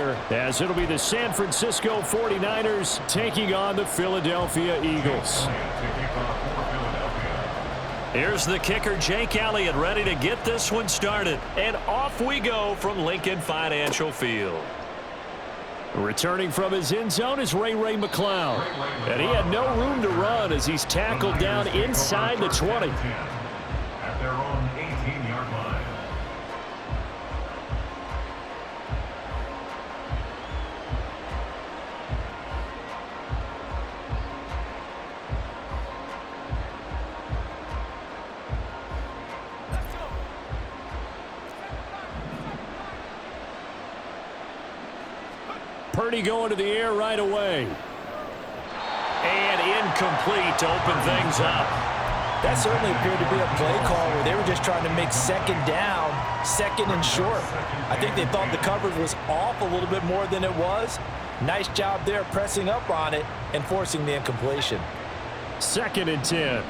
here, as it'll be the San Francisco 49ers taking on the Philadelphia Eagles. Here's the kicker, Jake Elliott, ready to get this one started. And off we go from Lincoln Financial Field. Returning from his end zone is Ray McCloud. And he had no room to run as he's tackled down inside the 20. At their own 18-yard line. Purdy going to the air right away. And incomplete to open things up. That certainly appeared to be a play call where they were just trying to make second down, second and short. I think they thought the coverage was off a little bit more than it was. Nice job there pressing up on it and forcing the incompletion. 2nd and 10.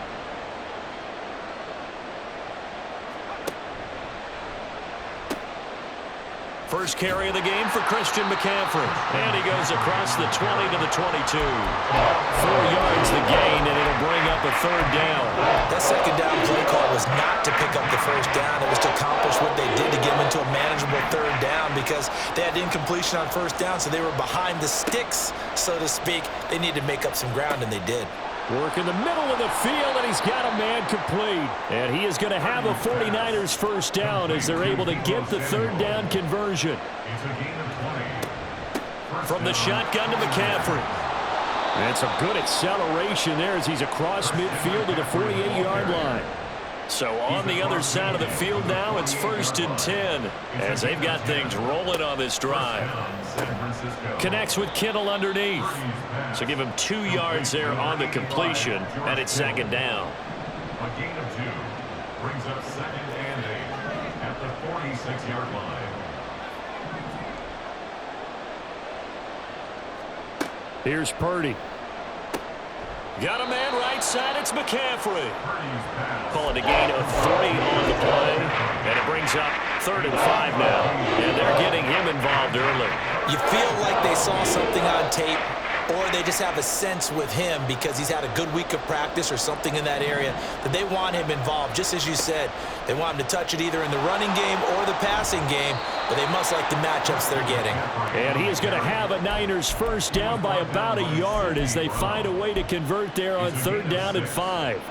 First carry of the game for Christian McCaffrey. And he goes across the 20 to the 22. 4 yards the gain, and it'll bring up a 3rd down. That second down play call was not to pick up the first down. It was to accomplish what they did to get them into a manageable 3rd down because they had incompletion on first down, so they were behind the sticks, so to speak. They needed to make up some ground, and they did. Work in the middle of the field, and he's got a man complete. And he is going to have a 49ers first down as they're able to get the 3rd down conversion. From the shotgun to McCaffrey. And some good acceleration there as he's across midfield to the 48-yard line. So on the other side of the field now, it's 1st and 10 as they've got things rolling on this drive. Connects with Kittle underneath. So give him 2 yards there on the completion, and it's 2nd down. A gain of 2 brings up 2nd and 8 at the 46-yard line. Here's Purdy. Got a man right side. It's McCaffrey. Call it a gain of 3 on the play. And it brings up 3rd and 5 now. And they're getting him involved early. You feel like they saw something on tape, or they just have a sense with him because he's had a good week of practice or something in that area that they want him involved. Just as you said, they want him to touch it either in the running game or the passing game, but they must like the matchups they're getting. And he is going to have a Niners first down by about a yard as they find a way to convert there on 3rd down and 5.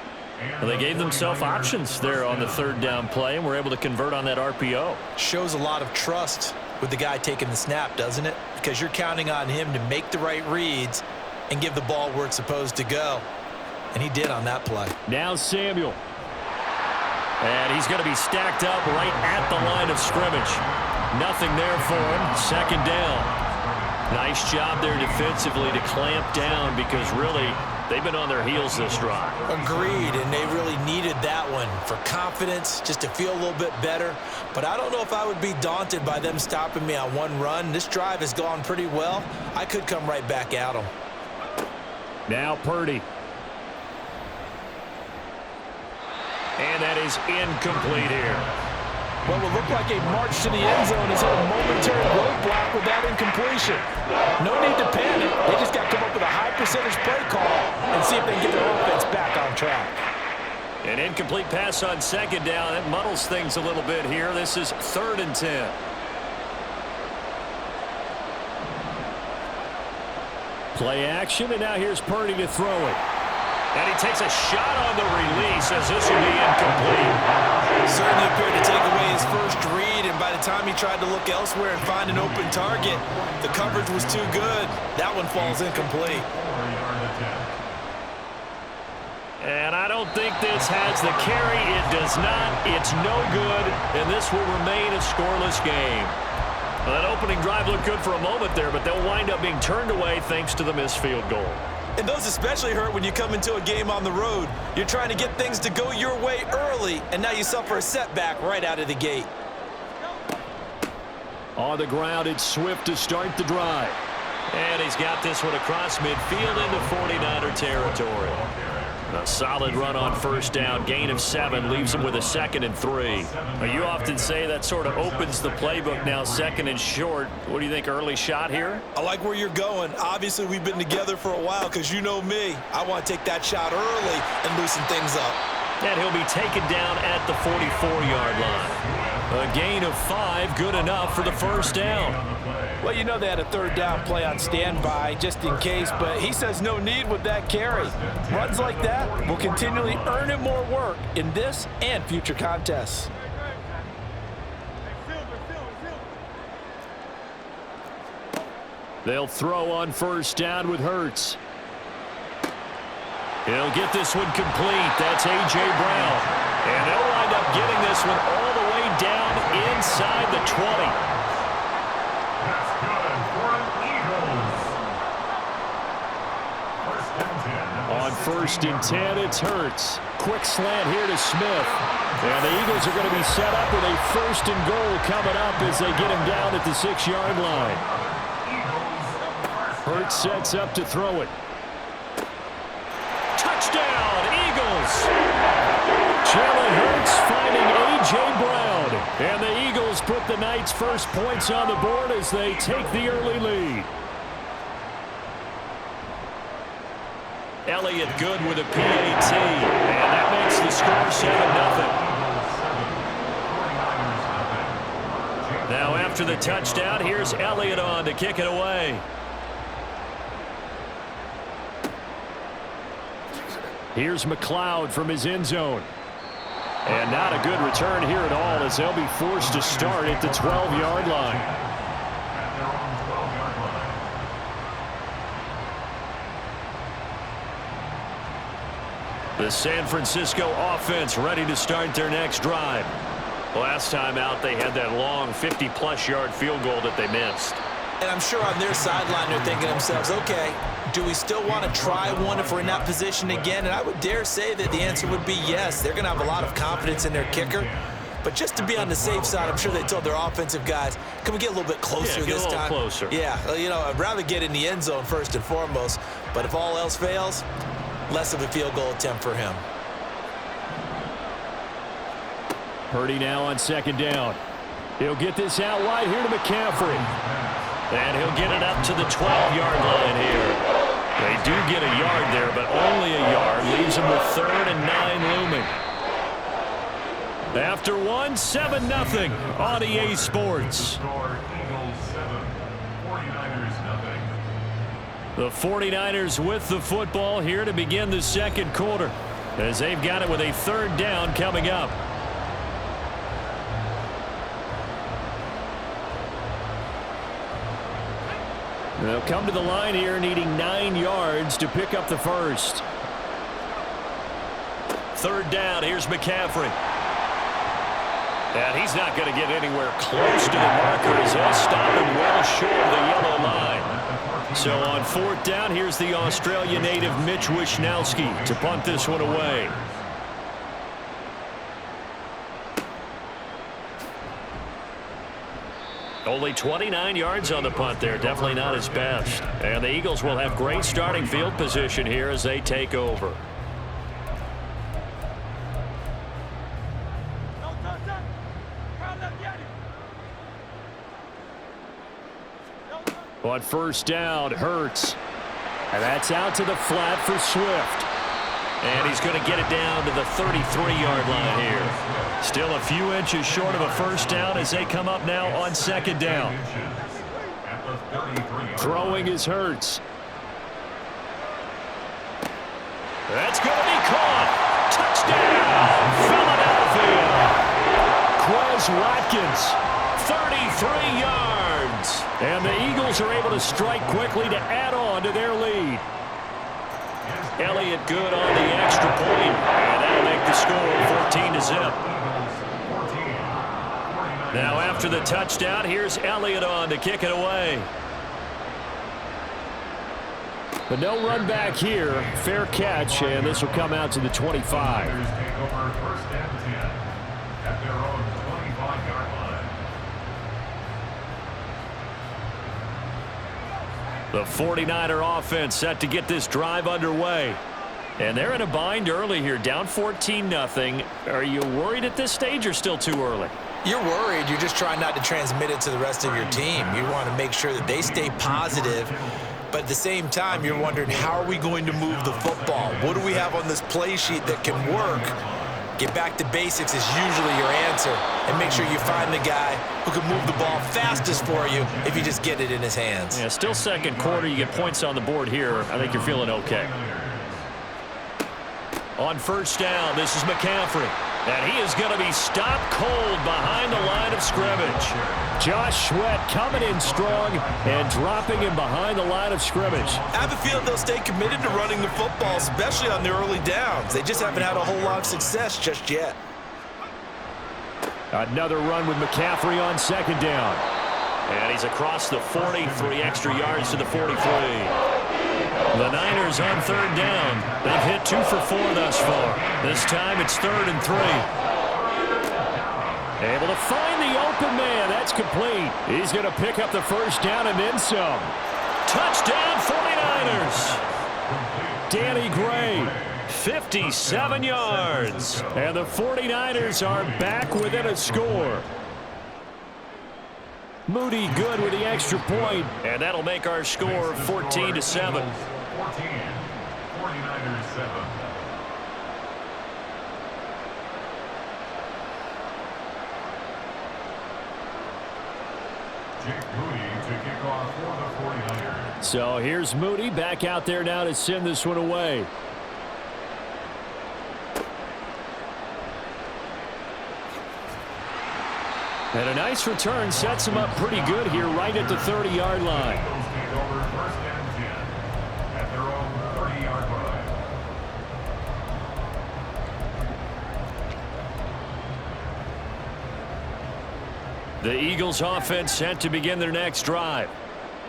Well, they gave themselves options there on the 3rd down play and were able to convert on that RPO. Shows a lot of trust with the guy taking the snap, doesn't it? Because you're counting on him to make the right reads and give the ball where it's supposed to go. And he did on that play. Now Samuel. And he's going to be stacked up right at the line of scrimmage. Nothing there for him. 2nd down. Nice job there defensively to clamp down because really they've been on their heels this drive. Agreed, and they really needed that one for confidence, just to feel a little bit better. But I don't know if I would be daunted by them stopping me on one run. This drive has gone pretty well. I could come right back at them. Now Purdy. And that is incomplete here. What will look like a march to the end zone is a momentary roadblock with that incompletion. No need to panic. They just got to come up with a high percentage play call and see if they can get their offense back on track. An incomplete pass on 2nd down. That muddles things a little bit here. This is 3rd and 10. Play action, and now here's Purdy to throw it. And he takes a shot on the release as this will be incomplete. Certainly appeared to take away his first read, and by the time he tried to look elsewhere and find an open target, the coverage was too good. That one falls incomplete. And I don't think this has the carry. It does not. It's no good, and this will remain a scoreless game. Well, that opening drive looked good for a moment there, but they'll wind up being turned away thanks to the missed field goal. And those especially hurt when you come into a game on the road. You're trying to get things to go your way early, and now you suffer a setback right out of the gate. On the ground, it's Swift to start the drive. And he's got this one across midfield into 49er territory. A solid run on first down. Gain of 7 leaves them with a 2nd and 3. You often say that sort of opens the playbook now, 2nd and short. What do you think, early shot here? I like where you're going. Obviously, we've been together for a while because you know me. I want to take that shot early and loosen things up. And he'll be taken down at the 44-yard line. A gain of 5, good enough for the first down. Well, you know they had a 3rd down play on standby just in case, but he says no need with that carry. Runs like that will continually earn him more work in this and future contests. They'll throw on first down with Hurts. He'll get this one complete. That's A.J. Brown. And they'll wind up getting this one all the way down inside the 20. That's good for an Eagles. First and 10. On 1st and 10, it's Hurts. Quick slant here to Smith. And the Eagles are going to be set up with a 1st and goal coming up as they get him down at the 6-yard line. Hurts sets up to throw it. Touchdown, Eagles! Jalen Hurts finding A.J. Brown. And the Eagles put the Knights' first points on the board as they take the early lead. Elliott good with a PAT. And that makes the score 7-0. Now after the touchdown, here's Elliott on to kick it away. Here's McLeod from his end zone. And not a good return here at all as they'll be forced to start at the 12-yard line. The San Francisco offense ready to start their next drive. Last time out, they had that long 50-plus yard field goal that they missed. And I'm sure on their sideline they're thinking to themselves, okay, do we still want to try one if we're in that position again? And I would dare say that the answer would be yes. They're going to have a lot of confidence in their kicker. But just to be on the safe side, I'm sure they told their offensive guys, can we get a little bit closer this time? Yeah, get a little closer. Yeah, well, you know, I'd rather get in the end zone first and foremost. But if all else fails, less of a field goal attempt for him. Purdy now on 2nd down. He'll get this out wide here to McCaffrey. And he'll get it up to the 12-yard line here. They do get a yard there, but only a yard. Leaves them with 3rd and 9 looming. After 1, 7-0 on EA Sports. The 49ers with the football here to begin the 2nd quarter as they've got it with a 3rd down coming up. They'll come to the line here needing 9 yards to pick up the first. 3rd down, here's McCaffrey. And he's not going to get anywhere close to the marker as they'll stop him well short of the yellow line. So on 4th down, here's the Australia native Mitch Wishnowsky to punt this one away. Only 29 yards on the punt there. Definitely not his best. And the Eagles will have great starting field position here as they take over. On 1st down, Hurts. And that's out to the flat for Swift. And he's going to get it down to the 33-yard line here. Still a few inches short of a 1st down as they come up now on 2nd down. Throwing is Hurts. That's going to be caught. Touchdown, Philadelphia. Quez Watkins, 33 yards. And the Eagles are able to strike quickly to add on to their lead. Elliott good on the extra point, and that'll make the score 14-0. Now after the touchdown, here's Elliott on to kick it away. But no run back here. Fair catch, and this will come out to the 25. The 49er offense set to get this drive underway. And they're in a bind early here, down 14-0. Are you worried at this stage or still too early? You're worried. You're just trying not to transmit it to the rest of your team. You want to make sure that they stay positive. But at the same time, you're wondering, how are we going to move the football? What do we have on this play sheet that can work? Get back to basics is usually your answer. And make sure you find the guy who can move the ball fastest for you if you just get it in his hands. Yeah, still second quarter. You get points on the board here. I think you're feeling okay. On first down, this is McCaffrey. And he is going to be stopped cold behind the line of scrimmage. Josh Sweat coming in strong and dropping him behind the line of scrimmage. I have a feeling they'll stay committed to running the football, especially on the early downs. They just haven't had a whole lot of success just yet. Another run with McCaffrey on second down. And he's across the 40, 3 extra yards to the 43. The Niners on third down. They've hit 2 for 4 thus far. This time it's 3rd and 3. Able to find the open man. That's complete. He's going to pick up the first down and then some. Touchdown 49ers. Danny Gray, 57 yards. And the 49ers are back within a score. Moody good with the extra point. And that'll make our score 14-7. 14, 49ers 7. Jake Moody to kick off for the 49ers. So here's Moody back out there now to send this one away. And a nice return sets him up pretty good here right at the 30-yard line. Take over 1st and 10 at their own 30-yard line. The Eagles offense set to begin their next drive.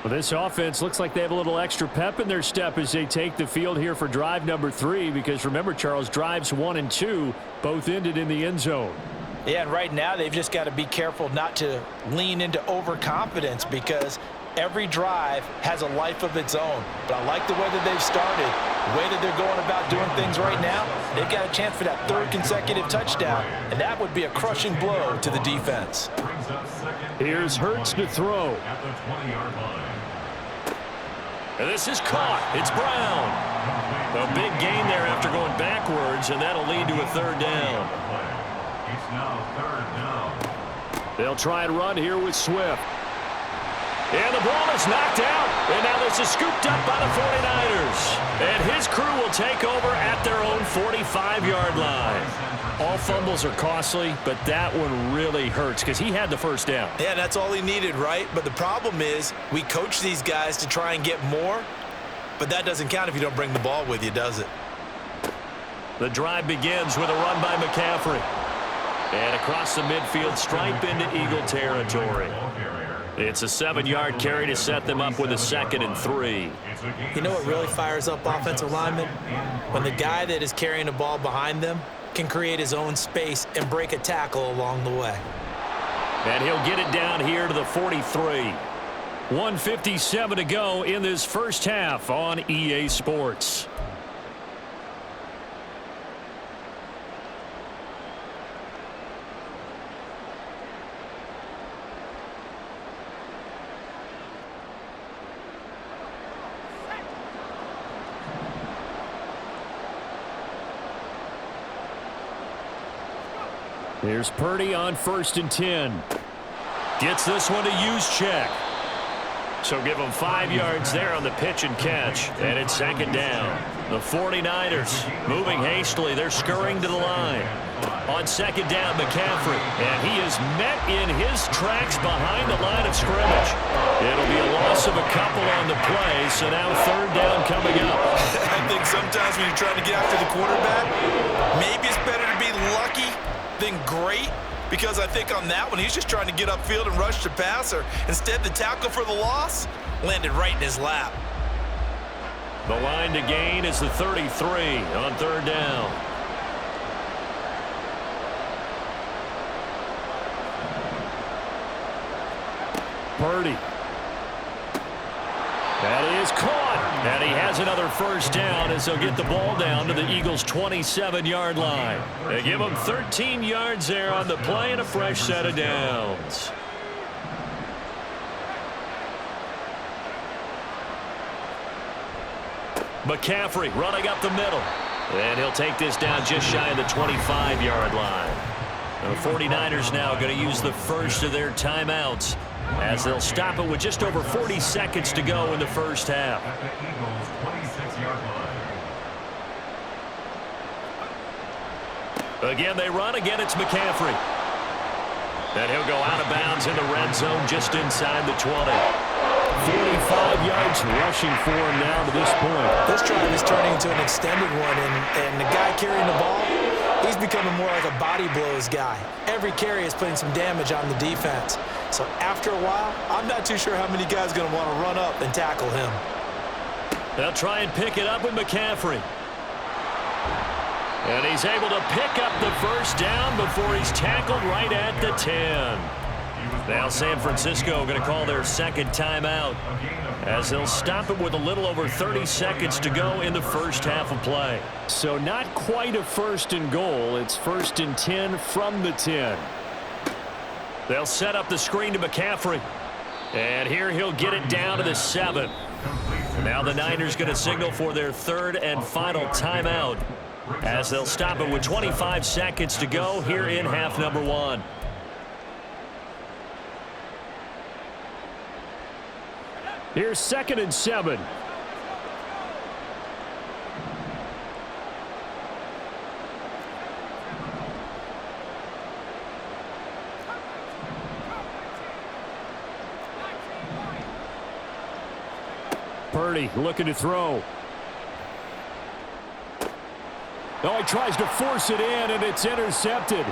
Well, this offense looks like they have a little extra pep in their step as they take the field here for drive number 3, because remember, Charles, drives 1 and 2 both ended in the end zone. Yeah, and right now they've just got to be careful not to lean into overconfidence, because every drive has a life of its own. But I like the way that they've started, the way that they're going about doing things right now. They've got a chance for that 3rd consecutive touchdown, and that would be a crushing blow to the defense. Brings up 2nd. Here's Hurts to throw. At the 20-yard line. And this is caught. It's Brown. A big gain there after going backwards, and that'll lead to a 3rd down. It's now 3rd down. They'll try and run here with Swift. And the ball is knocked out. And now this is scooped up by the 49ers. And his crew will take over at their own 45-yard line. All fumbles are costly, but that one really hurts because he had the first down. Yeah, that's all he needed, right? But the problem is we coach these guys to try and get more, but that doesn't count if you don't bring the ball with you, does it? The drive begins with a run by McCaffrey. And across the midfield stripe into Eagle territory. It's a 7-yard carry to set them up with a 2nd and 3. You know what really fires up offensive linemen? When the guy that is carrying the ball behind them can create his own space and break a tackle along the way. And he'll get it down here to the 43. 1:57 to go in this first half on EA Sports. Here's Purdy on 1st and 10. Gets this one to Juszczyk. So give him 5 yards there on the pitch and catch. And it's 2nd down. The 49ers moving hastily. They're scurrying to the line. On 2nd down, McCaffrey. And he is met in his tracks behind the line of scrimmage. It'll be a loss of a couple on the play. So now 3rd down coming up. I think sometimes when you're trying to get after the quarterback, maybe it's better to be lucky than great, because I think on that one he's just trying to get upfield and rush the passer. Instead, the tackle for the loss landed right in his lap. The line to gain is the 33 on 3rd down. Purdy. That is caught. And he has another first down as they'll get the ball down to the Eagles' 27-yard line. They give him 13 yards there on the play and a fresh set of downs. McCaffrey running up the middle. And he'll take this down just shy of the 25-yard line. The 49ers now going to use the first of their timeouts as they'll stop it with just over 40 seconds to go in the first half. At the Eagles' 26-yard line. Again, they run. Again, it's McCaffrey. And he'll go out of bounds in the red zone just inside the 20. 45 yards rushing for him now to this point. This drive is turning into an extended one, and the guy carrying the ball, he's becoming more like a body blows guy. Every carry is putting some damage on the defense. So after a while, I'm not too sure how many guys are going to want to run up and tackle him. They'll try and pick it up with McCaffrey. And he's able to pick up the first down before he's tackled right at the 10. Now San Francisco going to call their second timeout as they'll stop it with a little over 30 seconds to go in the first half of play. So not quite a first and goal. It's first and 10 from the 10. They'll set up the screen to McCaffrey. And here he'll get it down to the 7. Now the Niners going to signal for their third and final timeout as they'll stop it with 25 seconds to go here in half number 1. Here's 2nd and 7. Purdy looking to throw. Oh, he tries to force it in, and it's intercepted.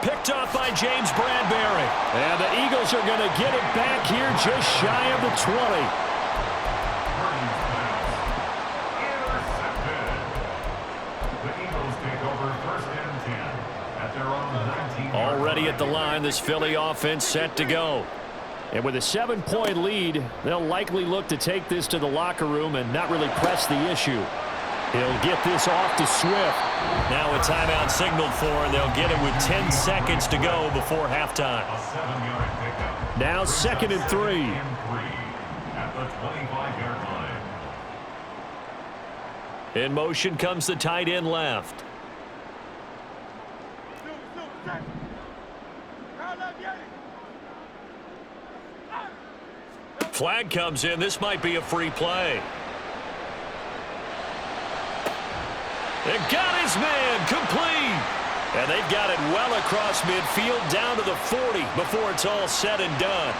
Picked off by James Bradbury. And the Eagles are going to get it back here just shy of the 20. The Eagles take over 1st and 10 at their own 19. Already at the line, this Philly offense set to go. And with a 7-point lead, they'll likely look to take this to the locker room and not really press the issue. He'll get this off to Swift. Now a timeout signaled for, and they'll get it with 10 seconds to go before halftime. A 7-yard pickup. Now 2nd and 3. At the 25-yard line. In motion comes the tight end left. Flag comes in. This might be a free play. They got his man complete. And they've got it well across midfield down to the 40 before it's all said and done.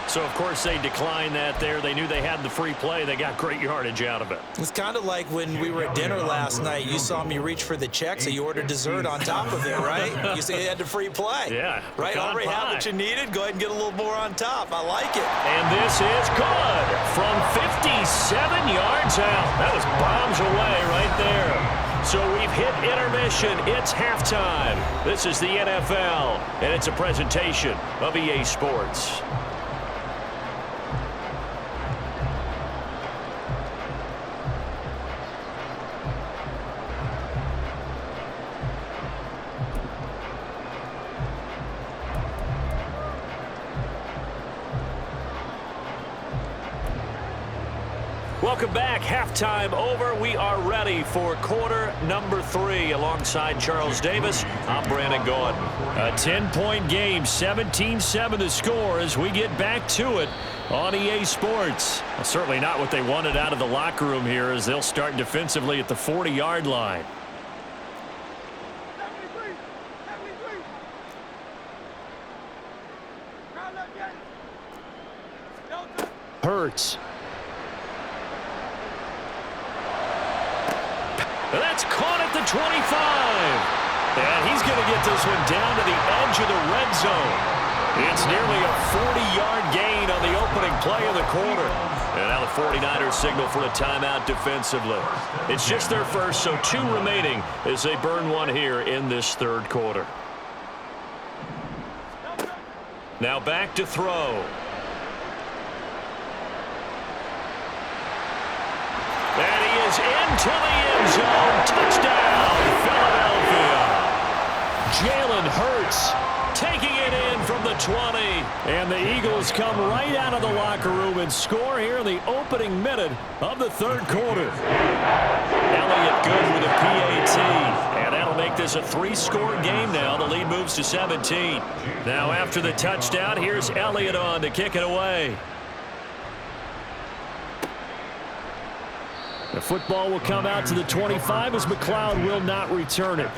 So, of course, they declined that there. They knew they had the free play. They got great yardage out of it. It's kind of like when we were at dinner last night. You saw me reach for the check, so you ordered dessert on top of it, right? You said you had the free play. Yeah. Right? Already have what you needed. Go ahead and get a little more on top. I like it. And this is good from 57 yards out. That was bombs away right there. So we've hit intermission. It's halftime. This is the NFL, and it's a presentation of EA Sports. Welcome back. Halftime over. We are ready for quarter number 3 alongside Charles Davis. I'm Brandon Gordon. A 10-point game, 17-7 the score as we get back to it on EA Sports. Well, certainly not what they wanted out of the locker room here as they'll start defensively at the 40-yard line. Hurts. That's caught at the 25. And he's going to get this one down to the edge of the red zone. It's nearly a 40-yard gain on the opening play of the quarter. And now the 49ers signal for a timeout defensively. It's just their first, so 2 remaining as they burn one here in this third quarter. Now back to throw. And he is into the end zone. Touchdown, Philadelphia. Jalen Hurts taking it in from the 20. And the Eagles come right out of the locker room and score here in the opening minute of the third quarter. Elliott good with a PAT. And that'll make this a 3-score game now. The lead moves to 17. Now after the touchdown, here's Elliott on to kick it away. The football will come out to the 25 as McLeod will not return it.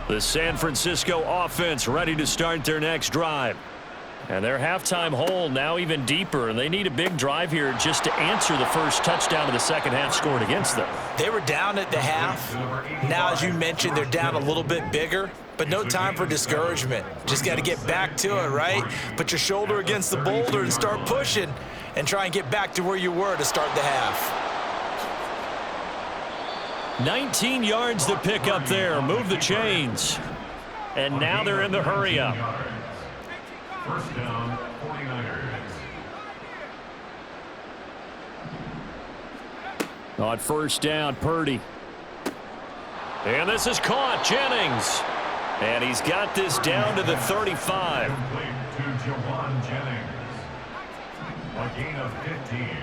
The San Francisco offense ready to start their next drive. And their halftime hole now even deeper, and they need a big drive here just to answer the first touchdown of the second half scored against them. They were down at the half. Now, as you mentioned, they're down a little bit bigger, but no time for discouragement. Just got to get back to it, right? Put your shoulder against the boulder and start pushing and try and get back to where you were to start the half. 19 yards to pick up there. Move the chains. And now they're in the hurry up. First down, 49ers. On first down, Purdy. And this is caught. Jennings. And he's got this down to the 35. Complete to Jawan Jennings. A gain of 15.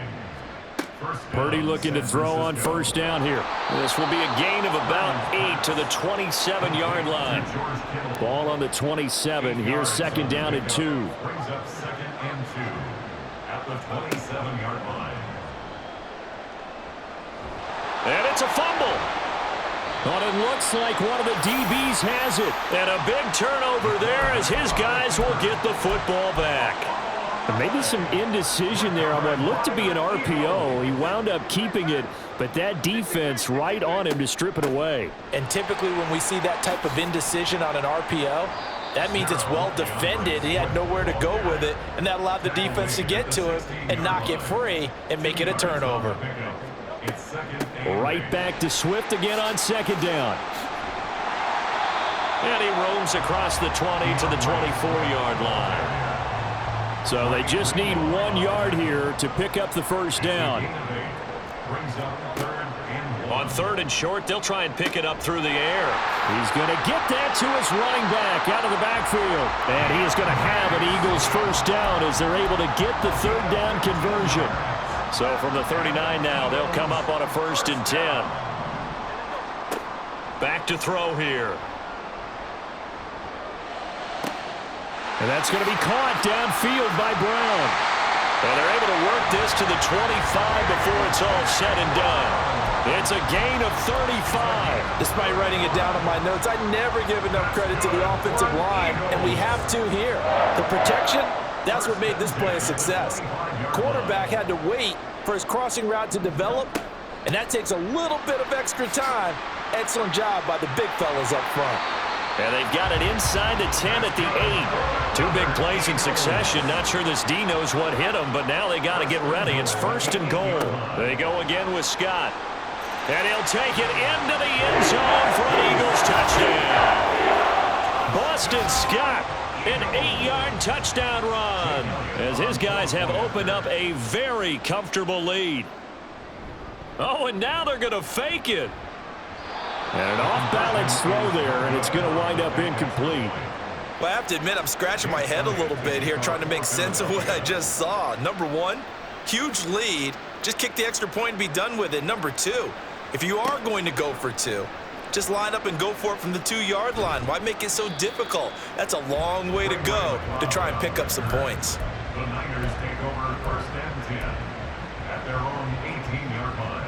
Purdy looking to throw on first down here. This will be a gain of about 8 to the 27-yard line. Ball on the 27. Here's second down and 2. Brings up second and 2 at the 27-yard line. And it's a fumble. But it looks like one of the DBs has it. And a big turnover there as his guys will get the football back. Maybe some indecision there on what looked to be an RPO. He wound up keeping it, but that defense right on him to strip it away. And typically when we see that type of indecision on an RPO, that means it's well defended. He had nowhere to go with it, and that allowed the defense to get to him and knock it free and make it a turnover. Right back to Swift again on second down. And he roams across the 20 to the 24-yard line. So they just need 1 yard here to pick up the first down. On third and short, they'll try and pick it up through the air. He's going to get that to his running back out of the backfield. And he is going to have an Eagles first down as they're able to get the third down conversion. So from the 39 now, they'll come up on a first and 10. Back to throw here. And that's going to be caught downfield by Brown. And they're able to work this to the 25 before it's all said and done. It's a gain of 35. Despite writing it down in my notes, I never give enough credit to the offensive line, and we have to here. The protection, that's what made this play a success. Quarterback had to wait for his crossing route to develop, and that takes a little bit of extra time. Excellent job by the big fellas up front. And they've got it inside the 10 at the 8. Two big plays in succession. Not sure this D knows what hit him, but now they got to get ready. It's first and goal. They go again with Scott. And he'll take it into the end zone for an Eagles touchdown. Boston Scott, an 8-yard touchdown run, as his guys have opened up a very comfortable lead. Oh, and now they're going to fake it. And an off-balance throw there, and it's going to wind up incomplete. Well, I have to admit, I'm scratching my head a little bit here trying to make sense of what I just saw. Number one, huge lead. Just kick the extra point and be done with it. Number two, if you are going to go for two, just line up and go for it from the 2-yard line. Why make it so difficult? That's a long way to go to try and pick up some points. The Niners take over first and 10 at their own 18-yard line.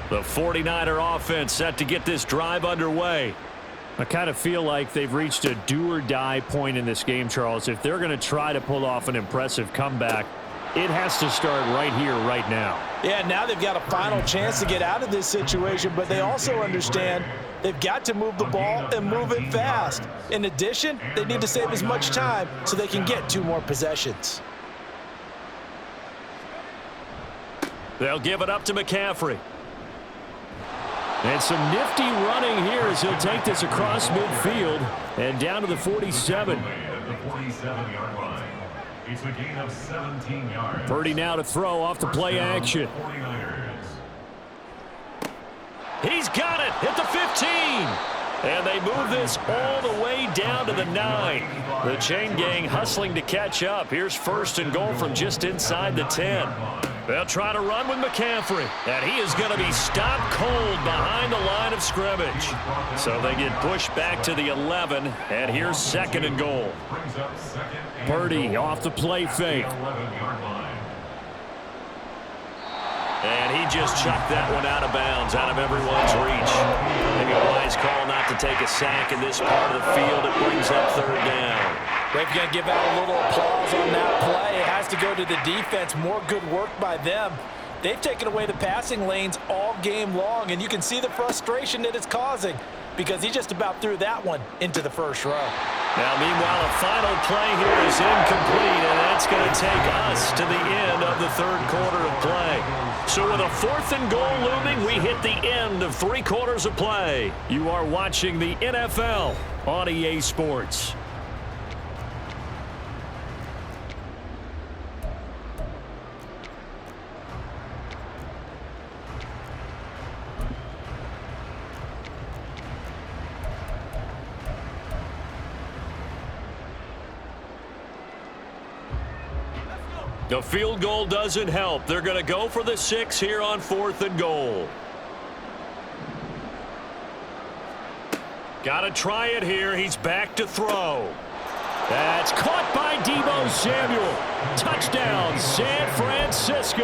The 49er offense set to get this drive underway. I kind of feel like they've reached a do-or-die point in this game, Charles. If they're going to try to pull off an impressive comeback, it has to start right here, right now. Yeah, now they've got a final chance to get out of this situation, but they also understand they've got to move the ball and move it fast. In addition, they need to save as much time so they can get 2 more possessions. They'll give it up to McCaffrey. And some nifty running here as he'll take this across midfield and down to the 47. At the 47-yard line. It's a gain of 17 yards. Purdy now to throw off the play action. 49ers. He's got it at the 15. And they move this all the way down to the 9. The chain gang hustling to catch up. Here's first and goal from just inside the 10. They'll try to run with McCaffrey. And he is going to be stopped cold behind the line of scrimmage. So they get pushed back to the 11. And here's second and goal. Brings up second and Purdy goal. off the play fake. 11-yard line. And he just chucked that one out of bounds, out of everyone's reach. Maybe a wise call not to take a sack in this part of the field. It brings up third down. If you're going to give out a little applause on that play, it has to go to the defense. More good work by them. They've taken away the passing lanes all game long, and you can see the frustration that it's causing because he just about threw that one into the first row. Now, meanwhile, a final play here is incomplete, and that's going to take us to the end of the third quarter of play. So with a fourth and goal looming, we hit the end of 3 quarters of play. You are watching the NFL on EA Sports. The field goal doesn't help. They're going to go for the 6 here on fourth and goal. Got to try it here. He's back to throw. That's caught by Deebo Samuel. Touchdown, San Francisco.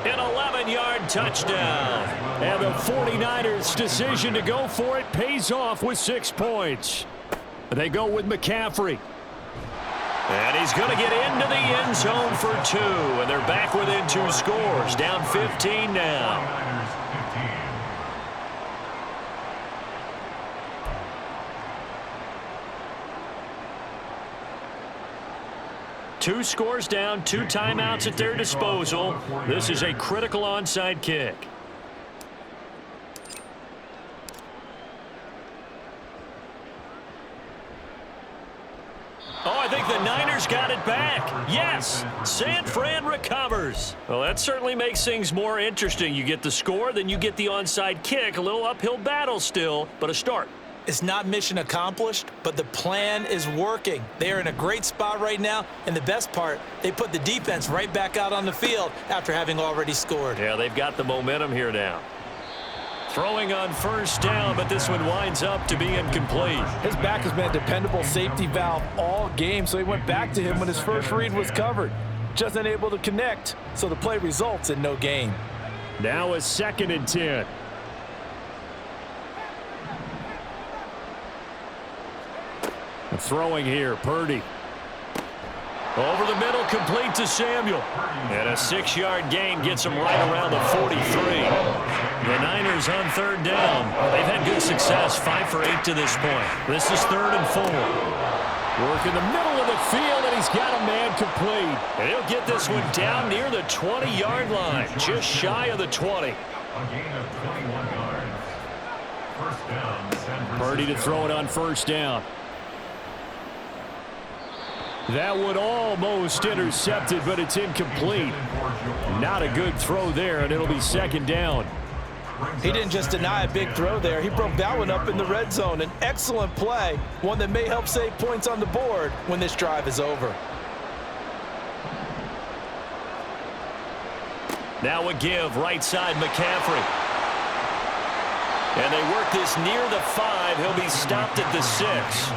An 11-yard touchdown. And the 49ers' decision to go for it pays off with 6 points. They go with McCaffrey. And he's going to get into the end zone for 2. And they're back within 2 scores. Down 15 now. 2 scores down, 2 timeouts at their disposal. This is a critical onside kick. Oh, I think the Niners got it back. Yes, San Fran recovers. Well, that certainly makes things more interesting. You get the score, then you get the onside kick. A little uphill battle still, but a start. It's not mission accomplished, but the plan is working. They are in a great spot right now, and the best part, they put the defense right back out on the field after having already scored. Yeah, they've got the momentum here now. Throwing on first down, but this one winds up to be incomplete. His back has been a dependable safety valve all game, so he went back to him when his first read was covered. Just unable to connect, so the play results in no gain. Now a 2nd and 10. Throwing here, Purdy. Over the middle, complete to Samuel. And a 6-yard gain gets him right around the 43. The Niners on third down. They've had good success, 5 for 8 to this point. This is 3rd and 4. Work in the middle of the field, and he's got a man complete. And he'll get this one down near the 20-yard line, just shy of the 20. A gain of 21 yards. First down, San Francisco. Purdy to throw it on first down. That one almost intercepted, but it's incomplete. Not a good throw there, and it'll be 2nd down. He didn't just deny a big throw there. He broke that one up in the red zone. An excellent play, one that may help save points on the board when this drive is over. Now a give, right side McCaffrey. And they work this near the 5. He'll be stopped at the 6.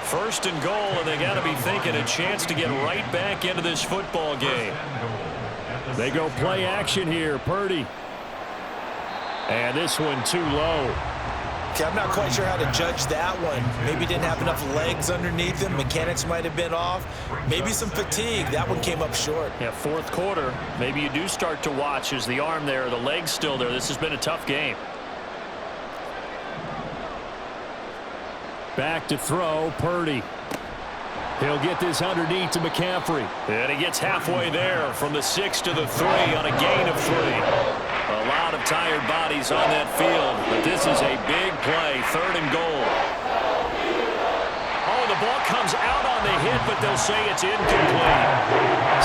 First and goal, and they got to be thinking a chance to get right back into this football game. They go play action here, Purdy. And this one too low. Okay, I'm not quite sure how to judge that one. Maybe didn't have enough legs underneath him. Mechanics might have been off. Maybe some fatigue. That one came up short. Yeah, 4th quarter. Maybe you do start to watch. Is the arm there, the leg's still there? This has been a tough game. Back to throw, Purdy. He'll get this underneath to McCaffrey. And he gets halfway there from the 6 to the 3 on a gain of 3. A lot of tired bodies on that field, but this is a big play, 3rd and goal. Oh, the ball comes out on the hit, but they'll say it's incomplete.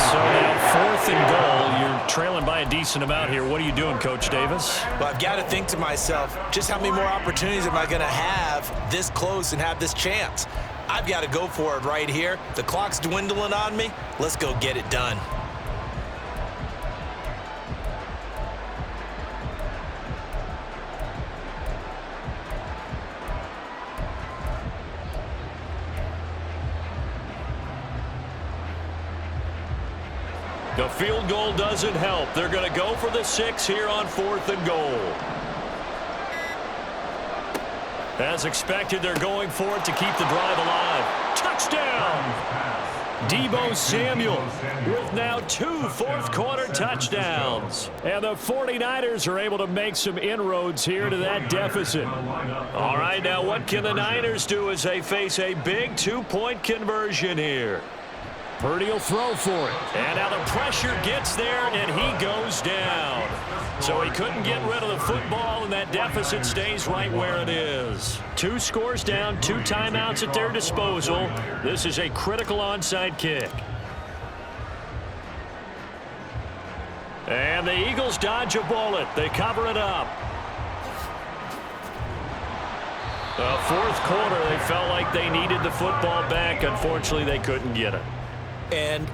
So now 4th and goal. You're trailing by a decent amount here. What are you doing, Coach Davis? Well, I've got to think to myself, just how many more opportunities am I going to have this close and have this chance? I've got to go for it right here. The clock's dwindling on me. Let's go get it done. The field goal doesn't help. They're going to go for the 6 here on 4th and goal. As expected, they're going for it to keep the drive alive. Touchdown! Deebo Samuel with now 2 fourth-quarter touchdowns. And the 49ers are able to make some inroads here to that deficit. All right, now what can the Niners do as they face a big 2-point conversion here? Purdy will throw for it. And now the pressure gets there, and he goes down. So he couldn't get rid of the football, and that deficit stays right where it is. 2 scores down, 2 timeouts at their disposal. This is a critical onside kick. And the Eagles dodge a bullet. They cover it up. The 4th quarter, they felt like they needed the football back. Unfortunately, they couldn't get it. And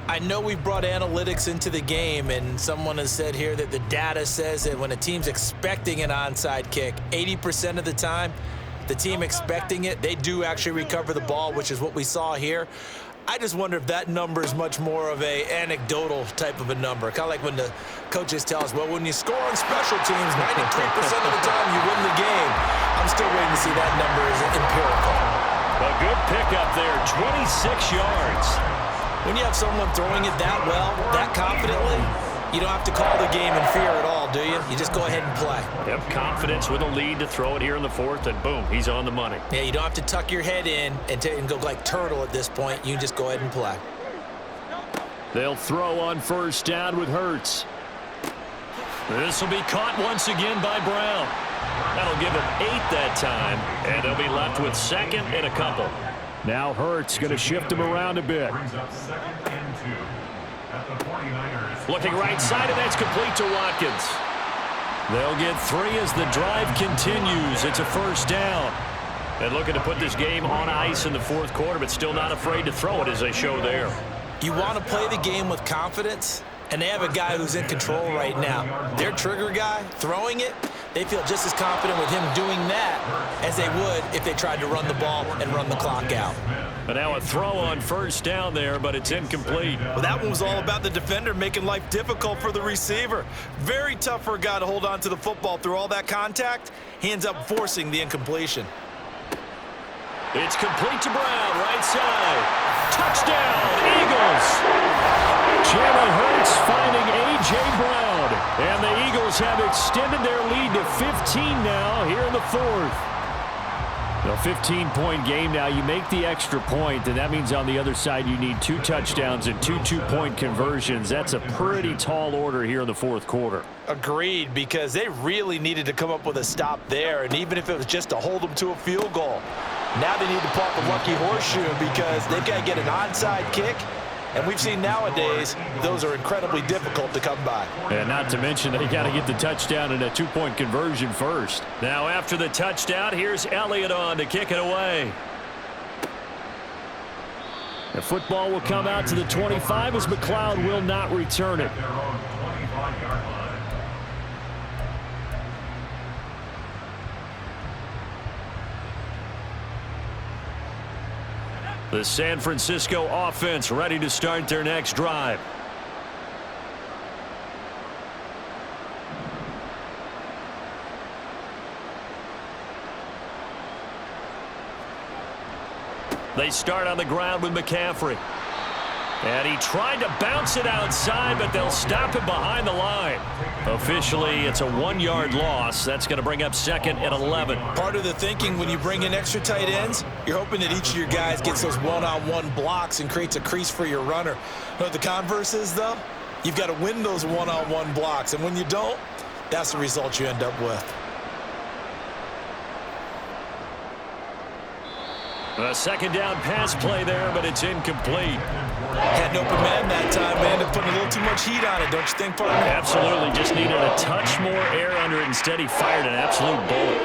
I know we've brought analytics into the game, and someone has said here that the data says that when a team's expecting an onside kick, 80% of the time, the team expecting it, they do actually recover the ball, which is what we saw here. I just wonder if that number is much more of a anecdotal type of a number. Kind of like when the coaches tell us, well, when you score on special teams, 93% of the time you win the game. I'm still waiting to see that number as empirical. A good pickup there, 26 yards. When you have someone throwing it that well, that confidently, you don't have to call the game in fear at all, do you? You just go ahead and play. Yep, confidence with a lead to throw it here in the 4th, and boom, he's on the money. Yeah, you don't have to tuck your head in and go like turtle at this point. You can just go ahead and play. They'll throw on 1st down with Hurts. This will be caught once again by Brown. That'll give him 8 that time, and they'll be left with 2nd and a couple. Now Hurts going to shift him around a bit. Looking right side, and that's complete to Watkins. They'll get 3 as the drive continues. It's a 1st down. And looking to put this game on ice in the 4th quarter, but still not afraid to throw it as they show there. You want to play the game with confidence, and they have a guy who's in control right now. Their trigger guy, throwing it, they feel just as confident with him doing that as they would if they tried to run the ball and run the clock out. But now a throw on 1st down there, but it's incomplete. Well, that one was all about the defender making life difficult for the receiver. Very tough for a guy to hold on to the football through all that contact. He ends up forcing the incompletion. It's complete to Brown, right side. Touchdown, Eagles! Jalen Hurts finding A.J. Brown. And the Eagles have extended their lead to 15 now here in the 4th. A 15-point game now. You make the extra point, and that means on the other side you need 2 touchdowns and 2 two-point conversions. That's a pretty tall order here in the 4th quarter. Agreed, because they really needed to come up with a stop there, and even if it was just to hold them to a field goal. Now they need to pop the lucky horseshoe because they've got to get an onside kick. And we've seen nowadays those are incredibly difficult to come by. And not to mention they got to get the touchdown and a 2-point conversion first. Now after the touchdown, here's Elliott on to kick it away. The football will come out to the 25 as McLeod will not return it. The San Francisco offense ready to start their next drive. They start on the ground with McCaffrey. And he tried to bounce it outside, but they'll stop him behind the line. Officially, it's a 1-yard loss. That's going to bring up 2nd and 11. Part of the thinking when you bring in extra tight ends, you're hoping that each of your guys gets those one-on-one blocks and creates a crease for your runner. You know what the converse is, though? You've got to win those one-on-one blocks, and when you don't, that's the result you end up with. A second down pass play there, but it's incomplete. Had an open man that time, man. They're putting a little too much heat on it, don't you think, partner? Absolutely. Just needed a touch more air under it. Instead, he fired an absolute bullet.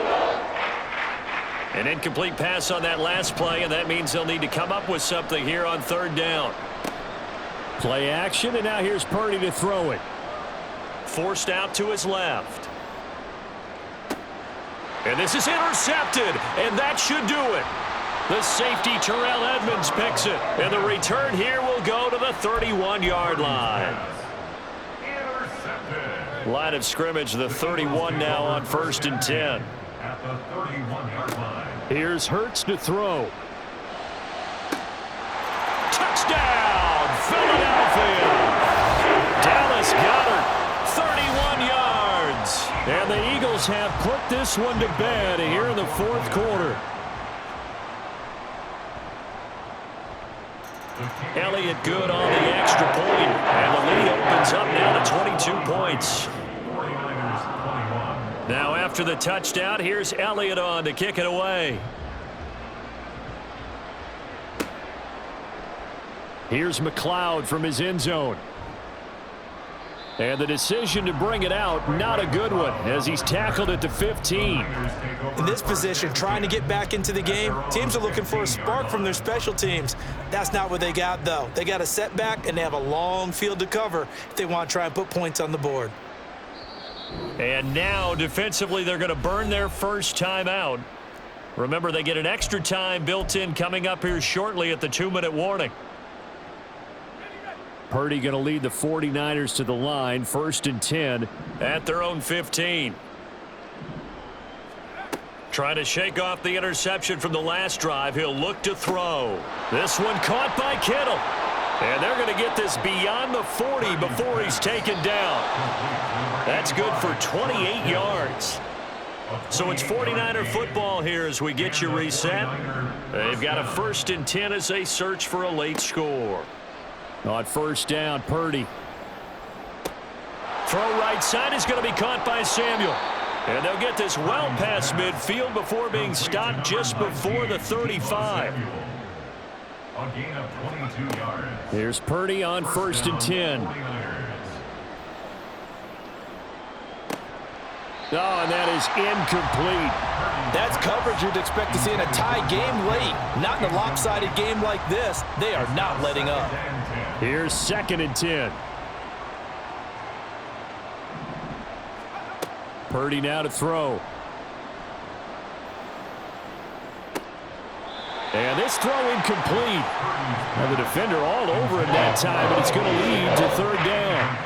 An incomplete pass on that last play, and that means they'll need to come up with something here on third down. Play action, and now here's Purdy to throw it. Forced out to his left. And this is intercepted, and that should do it. The safety, Terrell Edmonds, picks it. And the return here will go to the 31-yard line. Line of scrimmage, the 31 now on 1st and 10. At the 31-yard line. Here's Hurts to throw. Touchdown, Philadelphia. Dallas Goedert, 31 yards. And the Eagles have put this one to bed here in the fourth quarter. Elliott good on the extra point, and the lead opens up now to 22 points. 49ers 21. Now after the touchdown, here's Elliott on to kick it away. Here's McLeod from his end zone. And the decision to bring it out, not a good one, as he's tackled at the 15. In this position, trying to get back into the game, teams are looking for a spark from their special teams. That's not what they got, though. They got a setback, and they have a long field to cover if they want to try and put points on the board. And now, defensively, they're going to burn their first time out. Remember, they get an extra time built in coming up here shortly at the 2-minute warning. Purdy going to lead the 49ers to the line, 1st and 10. At their own 15. Trying to shake off the interception from the last drive. He'll look to throw. This one caught by Kittle. And they're going to get this beyond the 40 before he's taken down. That's good for 28 yards. So it's 49er football here as we get you reset. They've got a 1st and 10 as they search for a late score. On 1st down, Purdy. Throw right side is going to be caught by Samuel. And they'll get this well past midfield before being stopped just before the 35. A gain of 22 yards. Here's Purdy on 1st and 10. Oh, and that is incomplete. That's coverage you'd expect to see in a tie game late. Not in a lopsided game like this. They are not letting up. Here's 2nd and 10. Purdy now to throw. And this throw incomplete. Now the defender all over him that time, but it's going to lead to 3rd down.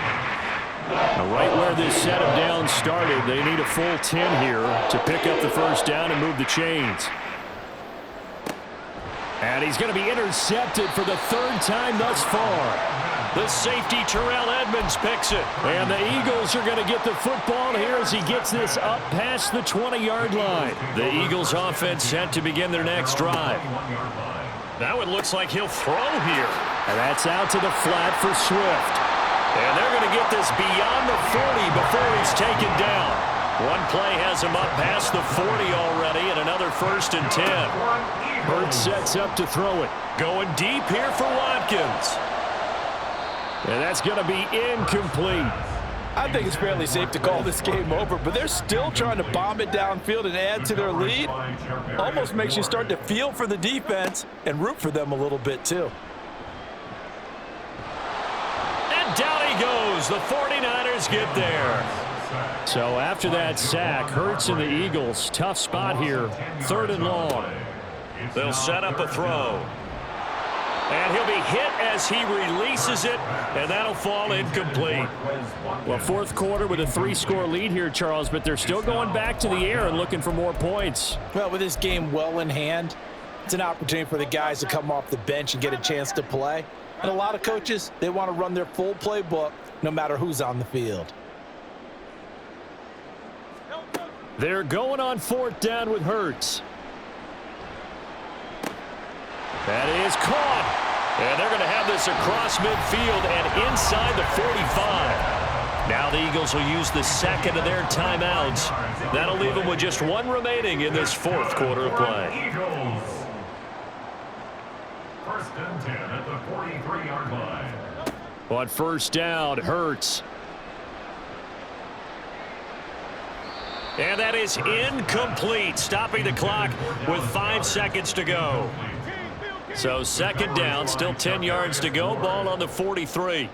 Now right where this setup down started, they need a full 10 here to pick up the 1st down and move the chains. And he's going to be intercepted for the 3rd time thus far. The safety, Terrell Edmonds, picks it. And the Eagles are going to get the football here as he gets this up past the 20-yard line. The Eagles offense set to begin their next drive. Now it looks like he'll throw here. And that's out to the flat for Swift. And they're going to get this beyond the 40 before he's taken down. One play has him up past the 40 already, and another 1st and 10. Hurts sets up to throw it. Going deep here for Watkins. And that's going to be incomplete. I think it's fairly safe to call this game over, but they're still trying to bomb it downfield and add to their lead. Almost makes you start to feel for the defense and root for them a little bit, too. And down he goes. The 49ers get there. So after that sack, Hurts and the Eagles, tough spot here, 3rd and long. They'll set up a throw. And he'll be hit as he releases it, and that'll fall incomplete. Well, 4th quarter with a 3-score lead here, Charles, but they're still going back to the air and looking for more points. Well, with this game well in hand, it's an opportunity for the guys to come off the bench and get a chance to play. And a lot of coaches, they want to run their full playbook no matter who's on the field. They're going on 4th down with Hurts. That is caught. And they're going to have this across midfield and inside the 45. Now the Eagles will use the second of their timeouts. That'll leave them with just one remaining in this fourth quarter of play. Eagles. First and 10 at the 43-yard line. On first down, Hurts. And that is incomplete, stopping the clock with 5 seconds to go. So second down, still 10 yards to go, ball on the 43.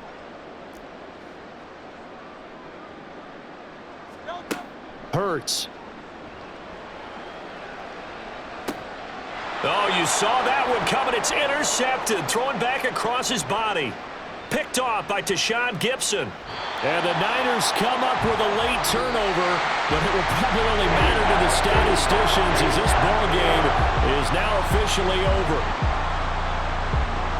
Hurts. Oh, you saw that one coming. It's intercepted, thrown back across his body. Picked off by Tashawn Gibson. And the Niners come up with a late turnover, but it will probably only matter to the statisticians as this ball game is now officially over.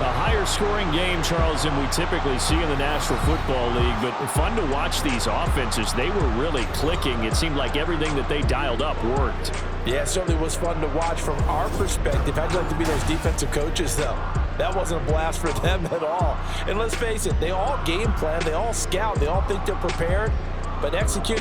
A higher scoring game, Charles, than we typically see in the National Football League, but fun to watch these offenses. They were really clicking. It seemed like everything that they dialed up worked. Yeah, it certainly was fun to watch from our perspective. I'd like to be those defensive coaches, though. That wasn't a blast for them at all. And let's face it, they all game plan, they all scout, they all think they're prepared, but executing